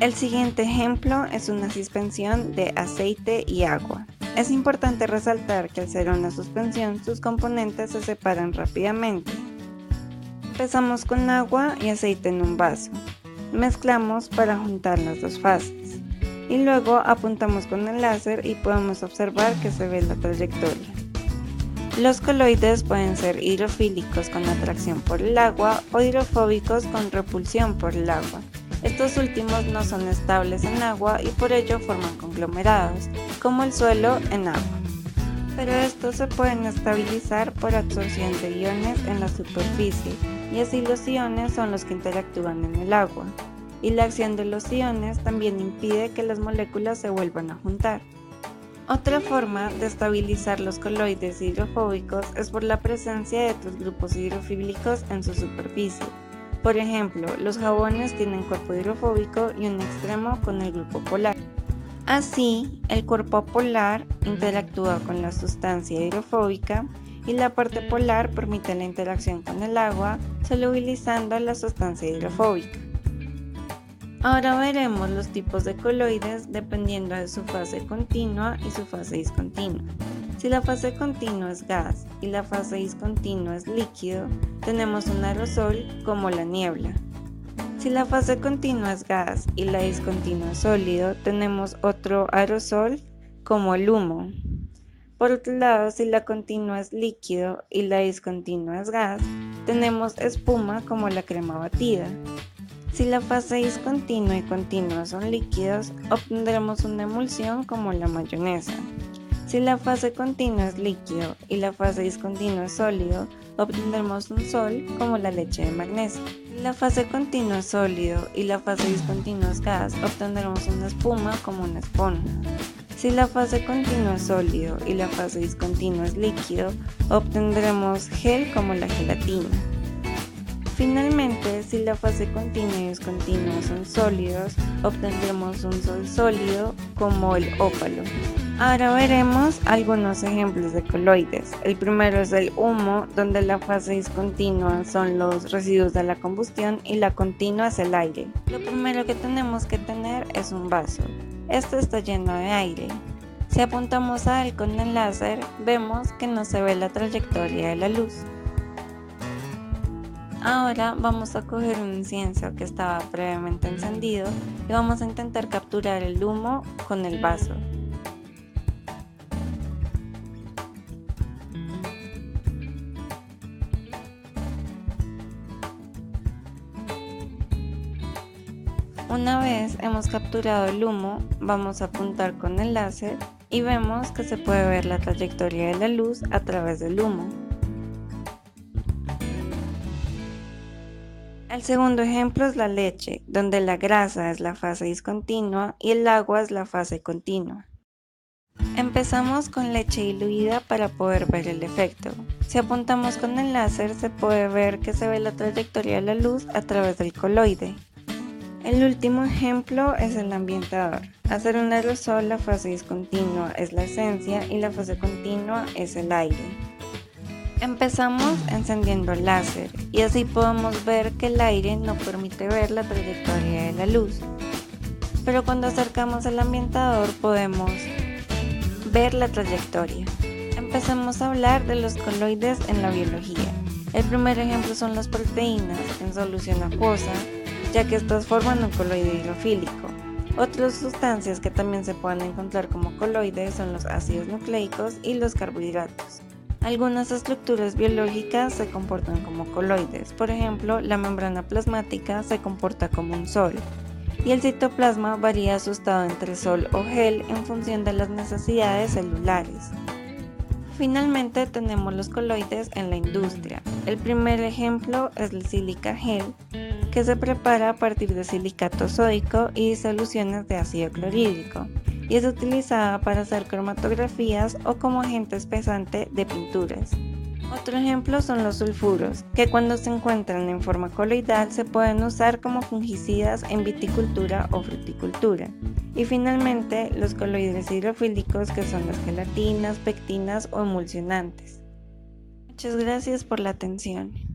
El siguiente ejemplo es una suspensión de aceite y agua. Es importante resaltar que al ser una suspensión, sus componentes se separan rápidamente. Empezamos con agua y aceite en un vaso. Mezclamos para juntar las dos fases. Y luego apuntamos con el láser y podemos observar que se ve la trayectoria. Los coloides pueden ser hidrofílicos con atracción por el agua o hidrofóbicos con repulsión por el agua. Estos últimos no son estables en agua y por ello forman conglomerados, como el suelo en agua. Pero estos se pueden estabilizar por absorción de iones en la superficie, y así los iones son los que interactúan en el agua. Y la acción de los iones también impide que las moléculas se vuelvan a juntar. Otra forma de estabilizar los coloides hidrofóbicos es por la presencia de otros grupos hidrofílicos en su superficie. Por ejemplo, los jabones tienen cuerpo hidrofóbico y un extremo con el grupo polar. Así, el cuerpo polar interactúa con la sustancia hidrofóbica y la parte polar permite la interacción con el agua, solubilizando la sustancia hidrofóbica. Ahora veremos los tipos de coloides dependiendo de su fase continua y su fase discontinua. Si la fase continua es gas y la fase discontinua es líquido, tenemos un aerosol como la niebla. Si la fase continua es gas y la discontinua es sólido, tenemos otro aerosol como el humo. Por otro lado, si la continua es líquido y la discontinua es gas, tenemos espuma como la crema batida. Si la fase discontinua y continua son líquidos, obtendremos una emulsión como la mayonesa. Si la fase continua es líquido y la fase discontinua es sólido, obtendremos un sol como la leche de magnesio. Si la fase continua es sólido y la fase discontinua es gas, obtendremos una espuma como una esponja. Si la fase continua es sólido y la fase discontinua es líquido, obtendremos gel como la gelatina. Finalmente, si la fase continua y discontinua son sólidos, obtendremos un sol sólido como el ópalo. Ahora veremos algunos ejemplos de coloides. El primero es el humo, donde la fase discontinua son los residuos de la combustión y la continua es el aire. Lo primero que tenemos que tener es un vaso. Este está lleno de aire. Si apuntamos a él con el láser, vemos que no se ve la trayectoria de la luz. Ahora vamos a coger un incienso que estaba previamente encendido y vamos a intentar capturar el humo con el vaso. Una vez hemos capturado el humo, vamos a apuntar con el láser y vemos que se puede ver la trayectoria de la luz a través del humo. El segundo ejemplo es la leche, donde la grasa es la fase discontinua y el agua es la fase continua. Empezamos con leche diluida para poder ver el efecto. Si apuntamos con el láser se puede ver que se ve la trayectoria de la luz a través del coloide. El último ejemplo es el ambientador. Hacer un aerosol, la fase discontinua es la esencia y la fase continua es el aire. Empezamos encendiendo el láser y así podemos ver que el aire no permite ver la trayectoria de la luz. Pero cuando acercamos el ambientador podemos ver la trayectoria. Empezamos a hablar de los coloides en la biología. El primer ejemplo son las proteínas en solución acuosa, ya que estas forman un coloide hidrofílico. Otras sustancias que también se pueden encontrar como coloides son los ácidos nucleicos y los carbohidratos. Algunas estructuras biológicas se comportan como coloides, por ejemplo, la membrana plasmática se comporta como un sol, y el citoplasma varía su estado entre sol o gel en función de las necesidades celulares. Finalmente tenemos los coloides en la industria. El primer ejemplo es el sílica gel, que se prepara a partir de silicato sódico y disoluciones de ácido clorhídrico, y es utilizada para hacer cromatografías o como agente espesante de pinturas. Otro ejemplo son los sulfuros, que cuando se encuentran en forma coloidal se pueden usar como fungicidas en viticultura o fruticultura. Y finalmente los coloides hidrofílicos, que son las gelatinas, pectinas o emulsionantes. Muchas gracias por la atención.